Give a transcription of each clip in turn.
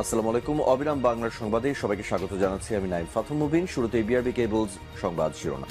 আসসালামু আলাইকুম। অবিরাম বাংলার সংবাদে সবাইকে স্বাগত জানাচ্ছি। আমি নাইম ফাথুম মুবিন। শুরুতে বিআরবি কেবলস সংবাদ শিরোনাম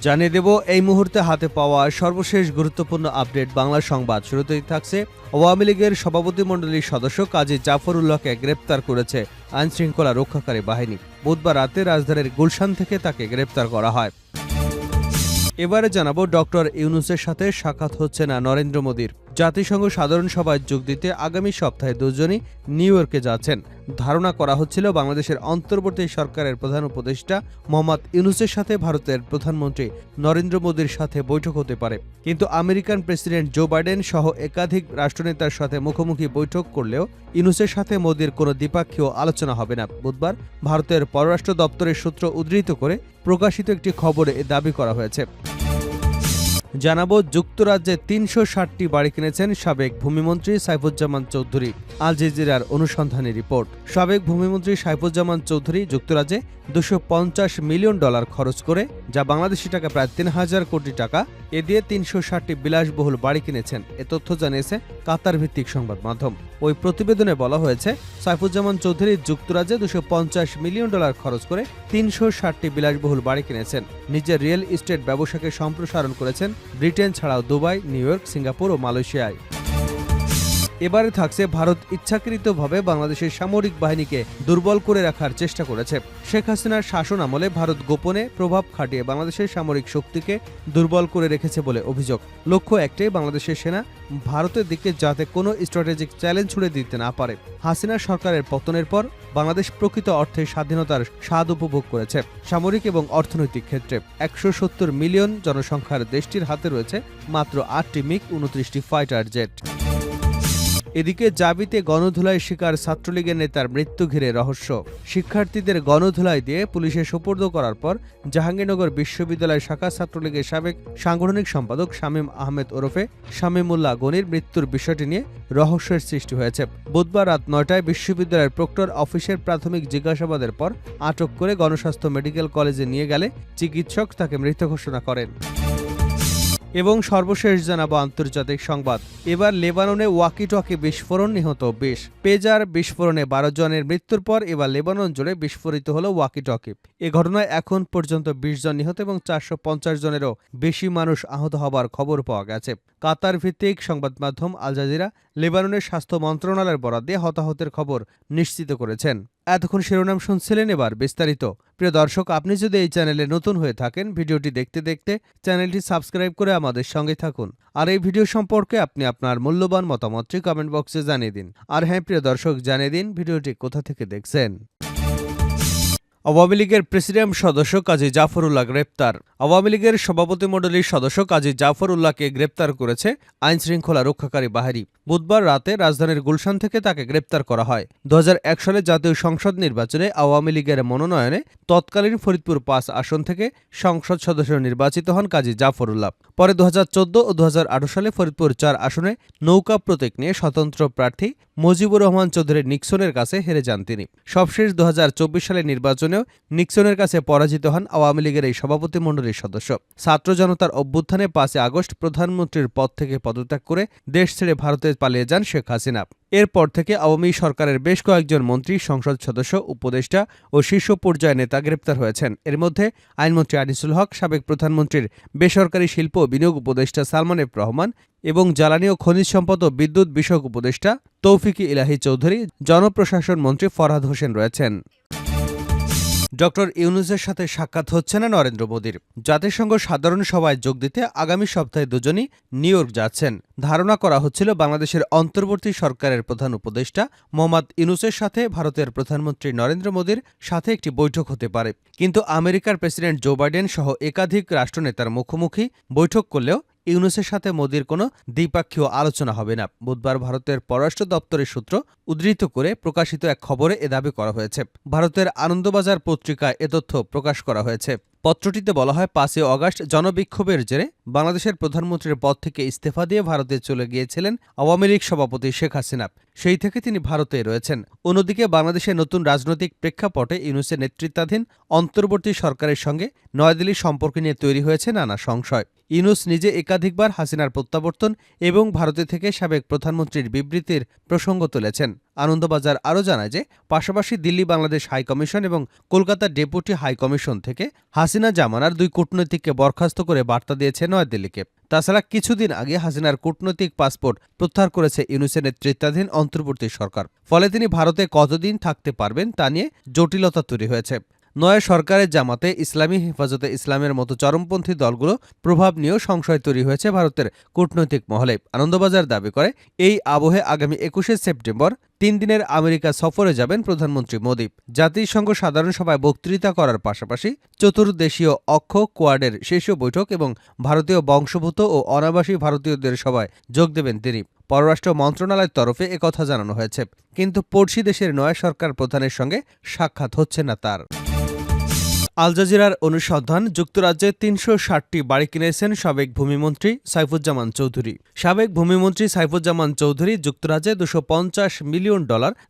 জানিয়ে দেব এই মুহূর্তে হাতে পাওয়া সর্বশেষ গুরুত্বপূর্ণ আপডেট বাংলা সংবাদ। শুরুতেই থাকছে আওয়ামী লীগের সভাপতিমণ্ডলীর সদস্য কাজী জাফর উল্লাহকে গ্রেপ্তার করেছে আইনশৃঙ্খলা রক্ষাকারী বাহিনী। বুধবার রাতে রাজধানীর গুলশান থেকে তাকে গ্রেপ্তার করা হয়। এবারে জানাবো ডক্টর ইউনূসের সাথে সাক্ষাৎ হচ্ছে না নরেন্দ্র মোদীর। জাতিসংঘ সাধারণ সভায় যোগ দিতে আগামী সপ্তাহে দুজনই নিউ ইয়র্কে যাচ্ছেন। ধারণা করা হচ্ছিল বাংলাদেশের অন্তর্বর্তী সরকারের প্রধান উপদেষ্টা মোহাম্মদ ইউনূসের সাথে ভারতের প্রধানমন্ত্রী নরেন্দ্র মোদীর সাথে বৈঠক হতে পারে, কিন্তু আমেরিকান প্রেসিডেন্ট জো বাইডেন সহ একাধিক রাষ্ট্রনেতার সাথে মুখোমুখি বৈঠক করলেও ইউনূসের সাথে মোদীর কোনো দ্বিপাক্ষীয় আলোচনা হবে না। বুধবার ভারতের পররাষ্ট্র দপ্তরের সূত্র উদ্ধৃত করে প্রকাশিত একটি খবরে এ দাবি করা হয়েছে। জানাবো যুক্তরাজ্যে ৩৬০টি বাড়ি কিনেছেন সাবেক ভূমিমন্ত্রী সাইফুজ্জামান চৌধুরী। আল জাজিরার অনুসন্ধানী রিপোর্ট। সাবেক ভূমিমন্ত্রী সাইফুজ্জামান চৌধুরী যুক্তরাজ্যে $250 মিলিয়ন খরচ করে, যা বাংলাদেশি টাকা প্রায় ৩,০০০ কোটি টাকা, এ দিয়ে ৩৬০টি বিলাসবহুল বাড়ি কিনেছেন। এ তথ্য জানিয়েছে কাতার ভিত্তিক সংবাদ মাধ্যম। ওই প্রতিবেদনে বলা হয়েছে, সাইফুজ্জামান চৌধুরী যুক্তরাজ্যে $250 মিলিয়ন খরচ করে ৩৬০টি বিলাসবহুল বাড়ি কিনেছেন। নিজের রিয়েল এস্টেট ব্যবসাকে সম্প্রসারণ করেছেন ব্রিটেন ছাড়াও দুবাই, নিউ ইয়র্ক, সিঙ্গাপুর ও মালয়েশিয়ায়। এবারে থাকছে ভারত ইচ্ছাকৃতভাবে বাংলাদেশের সামরিক বাহিনীকে দুর্বল করে রাখার চেষ্টা করেছে। শেখ হাসিনার শাসন আমলে ভারত গোপনে প্রভাব খাটিয়ে বাংলাদেশের সামরিক শক্তিকে দুর্বল করে রেখেছে বলে অভিযোগ। লক্ষ্য একটাই, বাংলাদেশের সেনা ভারতের দিকে যাতে কোনো স্ট্র্যাটেজিক চ্যালেঞ্জ ছুড়ে দিতে না পারে। হাসিনা সরকারের পতনের পর বাংলাদেশ প্রকৃত অর্থে স্বাধীনতার স্বাদ উপভোগ করেছে। সামরিক এবং অর্থনৈতিক ক্ষেত্রে ১৭০ মিলিয়ন জনসংখ্যার দেশটির হাতে রয়েছে মাত্র ৮টি মিগ ২৯টি ফাইটার জেট। এদিকে জাবিতে গণধুলায় শিকার ছাত্রলীগের নেতার মৃত্যু ঘিরে রহস্য। শিক্ষার্থীদের গণধুলাই দিয়ে পুলিশে সোপর্দ করার পর জাহাঙ্গীরনগর বিশ্ববিদ্যালয় শাখা ছাত্রলীগের সাবেক সাংগঠনিক সম্পাদক শামীম আহমেদ ওরফে শামীমুল্লাহ গনির মৃত্যুর বিষয়টি নিয়ে রহস্যের সৃষ্টি হয়েছে। বুধবার রাত ৯টায় বিশ্ববিদ্যালয়ের প্রক্টর অফিসের প্রাথমিক জিজ্ঞাসাবাদের পর আটক করে গণস্বাস্থ্য মেডিকেল কলেজে নিয়ে গেলে চিকিৎসক তাকে মৃত ঘোষণা করেন। এবং সর্বশেষ জানাবো আন্তর্জাতিক সংবাদ। এবার লেবাননে ওয়াকি-টকি বিস্ফোরণ, নিহত ২০। পেজার বিস্ফোরণে ১২ জনের মৃত্যুর পর এবার লেবানন জুড়ে বিস্ফোরিত হল ওয়াকি-টকি। এ ঘটনায় এখন পর্যন্ত ২০ জন নিহত এবং ৪৫০ জনেরও বেশি মানুষ আহত হবার খবর পাওয়া গেছে। কাতার ভিত্তিক সংবাদ মাধ্যম আল জাজিরা লেবাননের স্বাস্থ্য মন্ত্রণালয়ের বরাদ দিয়ে হতাহতের খবর নিশ্চিত করেছেন। এতক্ষণ শিরোনাম শুনছিলেন, এবার বিস্তারিত। প্রিয় দর্শক, আপনি যদি এই চ্যানেলে নতুন হয়ে থাকেন, ভিডিওটি দেখতে দেখতে চ্যানেলটি সাবস্ক্রাইব করে আমাদের সঙ্গে থাকুন। আর এই ভিডিও সম্পর্কে আপনি আপনার মূল্যবান মতামতটি কমেন্ট বক্সে জানিয়ে দিন। আর হ্যাঁ প্রিয় দর্শক, জানিয়ে দিন ভিডিওটি কোথা থেকে দেখছেন। আওয়ামী লীগের প্রেসিডিয়াম সদস্য কাজী জাফর উল্লাহ গ্রেপ্তার। আওয়ামী লীগের সভাপতিমণ্ডলীর সদস্য কাজী জাফর উল্লাহকে গ্রেপ্তার করেছে আইনশৃঙ্খলা রক্ষাকারী বাহিনী। বুধবার রাতে রাজধানীর গুলশান থেকে তাকে গ্রেপ্তার করা হয়। ২০০১ সালে জাতীয় সংসদ নির্বাচনে আওয়ামী লীগের মনোনয়নে তৎকালীন ফরিদপুর ৫ আসন থেকে সংসদ সদস্য নির্বাচিত হন কাজী জাফর উল্লাহ। পরে ২০১৪ ও ২০১৮ সালে ফরিদপুর ৪ আসনে নৌকা প্রতীক নিয়ে স্বতন্ত্র প্রার্থী মুজিবুর রহমান চৌধুরী নিক্সনের কাছে হেরে যান তিনি। সবশেষ ২০২৪ সালের নির্বাচনেও নিক্সনের কাছে পরাজিত হন আওয়ামী লীগের এই সভাপতিমণ্ডলীর সদস্য। ছাত্র জনতার অভ্যুত্থানে ৫ আগস্ট প্রধানমন্ত্রীর পদ থেকে পদত্যাগ করে দেশ ছেড়ে ভারতে পালিয়ে যান শেখ হাসিনা। এরপর থেকে আওয়ামী সরকারের বেশ কয়েকজন মন্ত্রী, সংসদ সদস্য, উপদেষ্টা ও শীর্ষ পর্যায়ের নেতা গ্রেপ্তার হয়েছেন। এর মধ্যে আইনমন্ত্রী আনিসুল হক, সাবেক প্রধানমন্ত্রীর বেসরকারি শিল্প ও বিনিয়োগ উপদেষ্টা সালমান এফ রহমান এবং জ্বালানি ও খনিজ সম্পদ ও বিদ্যুৎ বিষয়ক উপদেষ্টা তৌফিক ইলাহি চৌধুরী, জনপ্রশাসন মন্ত্রী ফরহাদ হোসেন রয়েছেন। ডক্টর ইউনূসের সাথে সাক্ষাৎ হচ্ছে না নরেন্দ্র মোদীর। জাতিসংঘ সাধারণ সভায় যোগ দিতে আগামী সপ্তাহে দুজনই নিউ ইয়র্ক যাচ্ছেন। ধারণা করা হচ্ছিল বাংলাদেশের অন্তর্বর্তী সরকারের প্রধান উপদেষ্টা মোহাম্মদ ইউনূসের সাথে ভারতের প্রধানমন্ত্রী নরেন্দ্র মোদীর সাথে একটি বৈঠক হতে পারে, কিন্তু আমেরিকার প্রেসিডেন্ট জো বাইডেন সহ একাধিক রাষ্ট্রনেতার মুখোমুখি বৈঠক করলেও ইউনূসের সাথে মোদীর কোনো দ্বিপাক্ষীয় আলোচনা হবে না। বুধবার ভারতের পররাষ্ট্র দপ্তরের সূত্র উদ্ধৃত করে প্রকাশিত এক খবরে এ দাবি করা হয়েছে। ভারতের আনন্দবাজার পত্রিকায় এ তথ্য প্রকাশ করা হয়েছে। পত্রটিতে বলা হয়, ৫ই অগাস্ট জনবিক্ষোভের জেরে বাংলাদেশের প্রধানমন্ত্রীর পদ থেকে ইস্তফা দিয়ে ভারতে চলে গিয়েছিলেন আওয়ামী লীগ সভাপতি শেখ হাসিনা। সেই থেকে তিনি ভারতে রয়েছেন। অন্যদিকে বাংলাদেশের নতুন রাজনৈতিক প্রেক্ষাপটে ইউনূসের নেতৃত্বাধীন অন্তর্বর্তী সরকারের সঙ্গে নয়াদিল্লির সম্পর্ক নিয়ে তৈরি হয়েছে নানা সংশয়। ইউনূস নিজে একাধিকবার হাসিনার প্রত্যাবর্তন এবং ভারতে থেকে সাবেক প্রধানমন্ত্রীর বিবৃতির প্রসঙ্গ তুলেছেন। আনন্দবাজার আরও জানায় যে পাশাপাশি দিল্লি বাংলাদেশ হাইকমিশন এবং কলকাতা ডেপুটি হাইকমিশন থেকে হাসিনা জামানার 2 কূটনীতিককে বরখাস্ত করে বার্তা দিয়েছে নয়াদিল্লিকে। তাছাড়া কিছুদিন আগে হাসিনার কূটনৈতিক পাসপোর্ট প্রত্যাহার করেছে ইউনূসের নেতৃত্বাধীন অন্তর্বর্তী সরকার। ফলে তিনি ভারতে কতদিন থাকতে পারবেন তা নিয়ে জটিলতা তৈরি হয়েছে। নয়া সরকারের জামাতে ইসলামী, হেফাজতে ইসলামের মতো চরমপন্থী দলগুলো প্রভাব নিয়েও সংশয় তৈরি হয়েছে ভারতের কূটনৈতিক মহলে। আনন্দবাজার দাবি করে এই আবহে আগামী 21শে সেপ্টেম্বর 3 দিনের আমেরিকা সফরে যাবেন প্রধানমন্ত্রী মোদী। জাতিসংঘ সাধারণ সভায় বক্তৃতা করার পাশাপাশি চতুর্দেশীয় অক্ষ কোয়াডের শীর্ষ বৈঠক এবং ভারতীয় বংশোদ্ভূত ও অনাবাসী ভারতীয়দের সভায় যোগ দেবেন তিনি। পররাষ্ট্র মন্ত্রণালয়ের তরফে একথা জানানো হয়েছে, কিন্তু পড়শি দেশের নয়া সরকার প্রধানের সঙ্গে সাক্ষাৎ হচ্ছে না তার। আল জাজিরার অনুসন্ধান, যুক্তরাজ্যে 360টি বাড়ি কিনেছেন সাবেক ভূমিমন্ত্রী সাইফুজ্জামান চৌধুরী। সাবেক ভূমিমন্ত্রী সাইফুজ্জামান চৌধুরী যুক্তরাজ্যে $250 মিলিয়ন,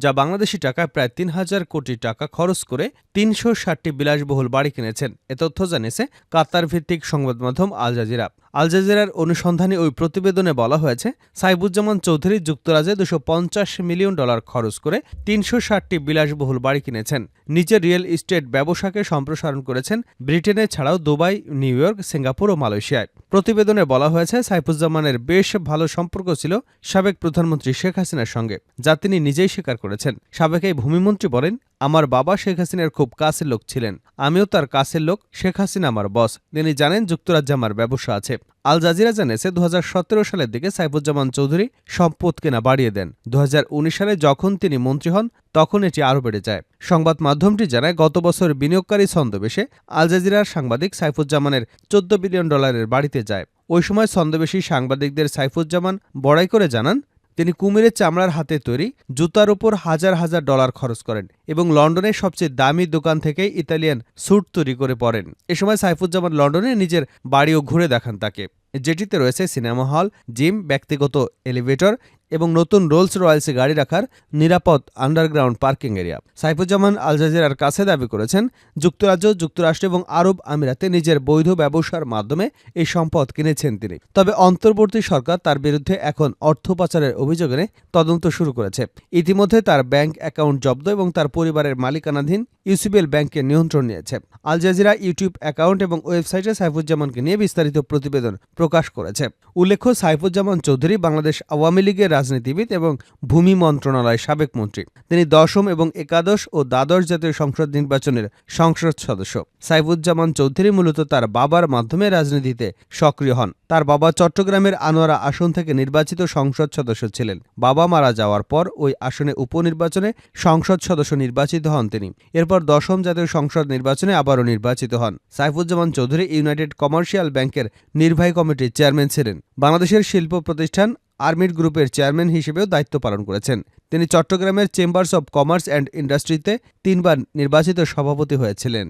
যা বাংলাদেশি টাকায় প্রায় 3000 কোটি টাকা খরচ করে 360টি বিলাসবহুল বাড়ি কিনেছেন। এ তথ্য জানিয়েছে কাতার ভিত্তিক সংবাদ মাধ্যম আল জাজিরা। আল জাজিরার অনুসন্ধানী ওই প্রতিবেদনে বলা হয়েছে, সাইফুজ্জামান চৌধুরী যুক্তরাজ্যে $250 মিলিয়ন খরচ করে 360টি বিলাসবহুল বাড়ি কিনেছেন। নিজের রিয়েল ইস্টেট ব্যবসাকে সম্প্রসারণ করেছেন ব্রিটেনে ছাড়াও দুবাই, নিউ ইয়র্ক, সিঙ্গাপুর ও মালয়েশিয়ায়। প্রতিবেদনে বলা হয়েছে, সাইফুজ্জামানের বেশ ভালো সম্পর্ক ছিল সাবেক প্রধানমন্ত্রী শেখ হাসিনার সঙ্গে, যা তিনি নিজেই স্বীকার করেছেন। সাবেক এই ভূমিমন্ত্রী বলেন, আমার বাবা শেখ হাসিনার খুব কাছের লোক ছিলেন, আমিও তার কাছের লোক, শেখ হাসিনা আমার বস। তিনি জানেন যুক্তরাজ্যে আমার ব্যবসা আছে। আল জাজিরা জানিয়েছে 2017 সালের দিকে সাইফুজ্জামান চৌধুরী সম্পদ কেনা বাড়িয়ে দেন। 2019 সালে যখন তিনি মন্ত্রী হন তখন এটি আরও বেড়ে যায়। সংবাদ মাধ্যমটি জানায়, গত বছর বিনিয়োগকারী ছদ্মবেশে আল জাজিরার সাংবাদিক সাইফুজ্জামানের $14 বিলিয়ন বাড়িতে যায়। ওই সময় ছদ্মবেশী সাংবাদিকদের সাইফুজ্জামান বড়াই করে জানান, তিনি কুমিরের চামড়ার হাতে তৈরি জুতার উপর হাজার হাজার ডলার খরচ করেন এবং লন্ডনের সবচেয়ে দামি দোকান থেকে ইতালিয়ান স্যুট তৈরি করে পরেন। এ সময় সাইফুজ্জামান লন্ডনে নিজের বাড়িও ঘুরে দেখান তাকে, যেটিতে রয়েছে সিনেমা হল, জিম, ব্যক্তিগত এলিভেটর এবং নতুন রোলস রয়েলস গাড়ি রাখার নিরাপদ আন্ডারগ্রাউন্ড পার্কিং এরিয়া। সাইফুজ্জামান আল জাজিরার কাছে দাবি করেছেন, যুক্তরাজ্য, যুক্তরাষ্ট্র এবং আরব আমিরাতে নিজের বৈধ ব্যবসার মাধ্যমে এই সম্পদ কিনেছেন তিনি। তবে অন্তর্বর্তী সরকার তার বিরুদ্ধে এখন অর্থ পাচারের অভিযোগ এনে তদন্ত শুরু করেছে। ইতিমধ্যে তার ব্যাংক অ্যাকাউন্ট জব্দ এবং তার পরিবারের মালিকানাধীন ইউসিবিএল ব্যাংকের নিয়ন্ত্রণ নিয়েছে। আল জাজিরা ইউটিউব অ্যাকাউন্ট এবং ওয়েবসাইটে সাইফুজ্জামানকে নিয়ে বিস্তারিত প্রতিবেদন প্রকাশ করেছে। উল্লেখ্য, সাইফুজ্জামান চৌধুরী বাংলাদেশ আওয়ামী লীগের রাজনীতিবিদ এবং ভূমি মন্ত্রণালয়ের সাবেক মন্ত্রী। তিনি 10ম এবং একাদশ ও দ্বাদশ জাতীয় সংসদ নির্বাচনের সংসদ সদস্য। সাইফুজ্জামান চৌধুরী মূলত তার বাবার মাধ্যমে রাজনীতিতে সক্রিয় হন। তার বাবা চট্টগ্রামের আনোয়ারা আসন থেকে নির্বাচিত সংসদ সদস্য ছিলেন। বাবা মারা যাওয়ার পর ওই আসনে উপনির্বাচনে সংসদ সদস্য নির্বাচিত হন তিনি। এরপর 10ম জাতীয় সংসদ নির্বাচনে আবারও নির্বাচিত হন। সাইফুজ্জামান চৌধুরী ইউনাইটেড কমার্শিয়াল ব্যাংকের নির্বাহী কমিটির চেয়ারম্যান ছিলেন। বাংলাদেশের শিল্প প্রতিষ্ঠান আর্মিড গ্রুপের চেয়ারম্যান হিসেবেও দায়িত্ব পালন করেছেন। তিনি চট্টগ্রামের চেম্বার্স অব কমার্স অ্যান্ড ইন্ডাস্ট্রিতে 3 বার নির্বাচিত সভাপতি হয়েছিলেন।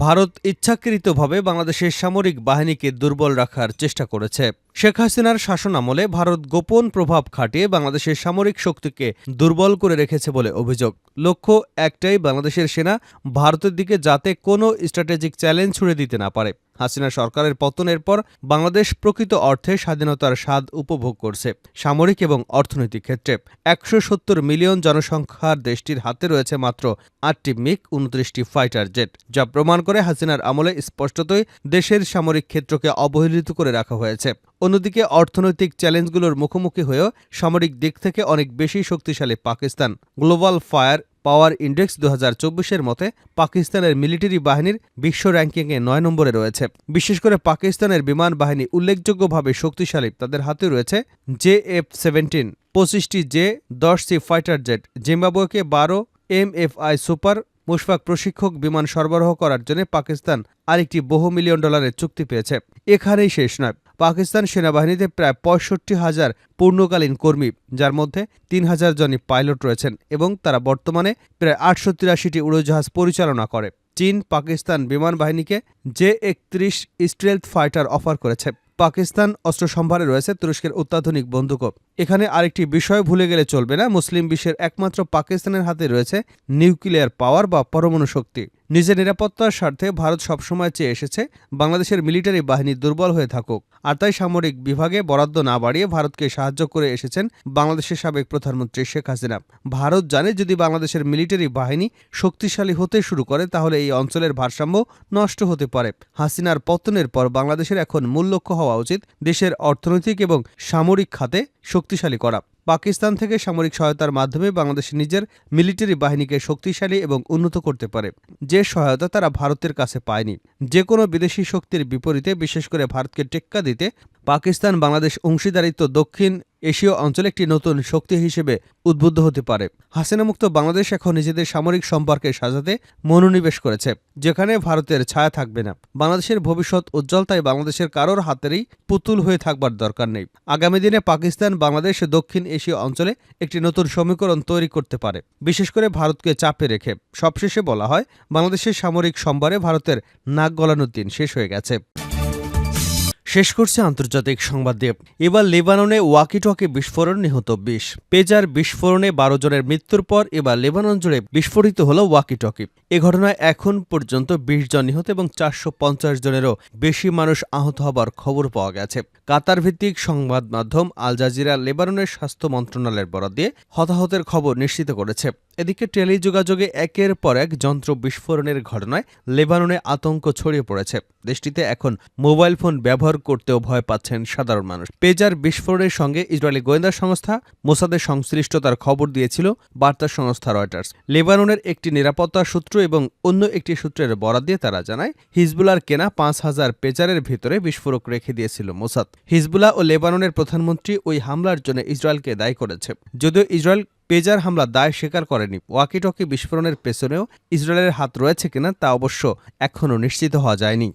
ভারত ইচ্ছাকৃতভাবে বাংলাদেশের সামরিক বাহিনীকে দুর্বল রাখার চেষ্টা করেছে। শেখ হাসিনার শাসনামলে ভারত গোপন প্রভাব খাটিয়ে বাংলাদেশের সামরিক শক্তিকে দুর্বল করে রেখেছে বলে অভিযোগ। লক্ষ্য একটাই, বাংলাদেশের সেনা ভারতের দিকে যাতে কোনো স্ট্র্যাটেজিক চ্যালেঞ্জ ছুড়ে দিতে না পারে। হাসিনা সরকারের পতনের পর বাংলাদেশ প্রকৃত অর্থে স্বাধীনতার স্বাদ উপভোগ করছে। সামরিক এবং অর্থনৈতিক ক্ষেত্রে 170 মিলিয়ন জনসংখ্যার দেশটির হাতে রয়েছে মাত্র 8টি মিগ 29টি ফাইটার জেট, যা প্রমাণ করে হাসিনার আমলে স্পষ্টতই দেশের সামরিক ক্ষেত্রকে অবহেলিত করে রাখা হয়েছে। অন্যদিকে অর্থনৈতিক চ্যালেঞ্জগুলোর মুখোমুখি হয়েও সামরিক দিক থেকে অনেক বেশি শক্তিশালী Pakistan. Global fire power index 2024-এর মতে পাকিস্তানের মিলিটারি বাহিনীর বিশ্ব র্যাঙ্কিংয়ে 9 নম্বরে রয়েছে। বিশেষ করে পাকিস্তানের বিমান বাহিনী উল্লেখযোগ্যভাবে শক্তিশালী। তাদের হাতে রয়েছে JF-17, 25টি J-10C ফাইটার জেট, জিম্বাবুয়েকে 12 MFI সুপার মুশফাক প্রশিক্ষক বিমান সরবরাহ করার জন্য পাকিস্তান আরেকটি বহু মিলিয়ন ডলারের চুক্তি পেয়েছে। এখানেই শেষ নয়, পাকিস্তান সেনাবাহিনীতে প্রায় 65,000 পূর্ণকালীন কর্মী, যার মধ্যে 3,000 জনই পাইলট রয়েছেন এবং তারা বর্তমানে প্রায় 883টি উড়োজাহাজ পরিচালনা করে। চীন পাকিস্তান বিমান বাহিনীকে J-31 স্টেলথ ফাইটার অফার করেছে। পাকিস্তান অস্ত্র সম্ভারে রয়েছে তুরস্কের অত্যাধুনিক বন্দুকও। এখানে আরেকটি বিষয় ভুলে গেলে চলবে না, মুসলিম বিশ্বের একমাত্র পাকিস্তানের হাতে রয়েছে নিউক্লিয়ার পাওয়ার বা পরমাণু শক্তি। নিজের নিরাপত্তার স্বার্থে ভারত সবসময় চেয়ে এসেছে বাংলাদেশের মিলিটারি বাহিনী দুর্বল হয়ে থাকুক, আর তাই সামরিক বিভাগে বরাদ্দ না বাড়িয়ে ভারতকে সাহায্য করে এসেছেন বাংলাদেশের সাবেক প্রধানমন্ত্রী শেখ হাসিনা। ভারত জানে যদি বাংলাদেশের মিলিটারি বাহিনী শক্তিশালী হতে শুরু করে তাহলে এই অঞ্চলের ভারসাম্য নষ্ট হতে পারে। হাসিনার পতনের পর বাংলাদেশের এখন মূল লক্ষ্য হওয়া উচিত দেশের অর্থনৈতিক এবং সামরিক খাতে শক্তিশালী করা। পাকিস্তান থেকে সামরিক সহায়তার মাধ্যমে বাংলাদেশ নিজের মিলিটারি বাহিনীকে শক্তিশালী এবং উন্নত করতে পারে, যে সহায়তা তারা ভারতের কাছে পায়নি। যে কোনো বিদেশি শক্তির বিপরীতে বিশেষ করে ভারতকে টেক্কা দিতে পাকিস্তান বাংলাদেশ অংশীদারিত্ব দক্ষিণ এশীয় অঞ্চলে একটি নতুন শক্তি হিসেবে উদ্বুদ্ধ হতে পারে। হাসিনামুক্ত বাংলাদেশ এখন নিজেদের সামরিক সম্পর্কে সাজাতে মনোনিবেশ করেছে, যেখানে ভারতের ছায়া থাকবে না। বাংলাদেশের ভবিষ্যৎ উজ্জ্বল, তাই বাংলাদেশের কারোর হাতেরই পুতুল হয়ে থাকবার দরকার নেই। আগামী দিনে পাকিস্তান বাংলাদেশ দক্ষিণ এশীয় অঞ্চলে একটি নতুন সমীকরণ তৈরি করতে পারে, বিশেষ করে ভারতকে চাপে রেখে। সবশেষে বলা হয়, বাংলাদেশের সামরিক সম্ভারে ভারতের নাক গলানোর দিন শেষ হয়ে গেছে। শেষ করছে আন্তর্জাতিক সংবাদ দিয়ে। এবার লেবাননে ওয়াকিটকি বিস্ফোরণ, নিহত 20। পেজার বিস্ফোরণে 12 জনের মৃত্যুর পর এবার লেবানন জুড়ে বিস্ফোরিত হল ওয়াকিটকি। এ ঘটনায় এখন পর্যন্ত 20 জন নিহত এবং 450 জনেরও বেশি মানুষ আহত হবার খবর পাওয়া গেছে। কাতার ভিত্তিক সংবাদ মাধ্যম আল জাজিরা লেবাননের স্বাস্থ্য মন্ত্রণালয়ের বরাত দিয়ে হতাহতের খবর নিশ্চিত করেছে। এদিকে টেলিযোগাযোগে একের পর এক যন্ত্র বিস্ফোরণের ঘটনায় লেবাননে আতঙ্ক ছড়িয়ে পড়েছে। দেশটিতে এখন মোবাইল ফোন ব্যবহার করতেও ভয় পাচ্ছেন সাধারণ মানুষ। পেজার বিস্ফোরণের সঙ্গে ইসরায়েলি গোয়েন্দা সংস্থা মোসাদের সংশ্লিষ্টতার খবর দিয়েছিল বার্তা সংস্থা রয়টার্স। লেবাননের একটি নিরাপত্তা সূত্র এবং অন্য একটি সূত্রের বরাত দিয়ে তারা জানায়, হিজবুলার কেনা 5000 পেজারের ভেতরে বিস্ফোরক রেখে দিয়েছিল মোসাদ। হিজবুল্লাহ ও লেবাননের প্রধানমন্ত্রী ওই হামলার জন্য ইসরায়েলকে দায়ী করেছে, যদিও ইসরায়েল পেজার হামলা দায় স্বীকার করেনি। ওয়াকিটকি বিস্ফোরণের পেছনেও ইসরায়েলের হাত রয়েছে কিনা তা অবশ্য এখনও নিশ্চিত হওয়া যায়নি।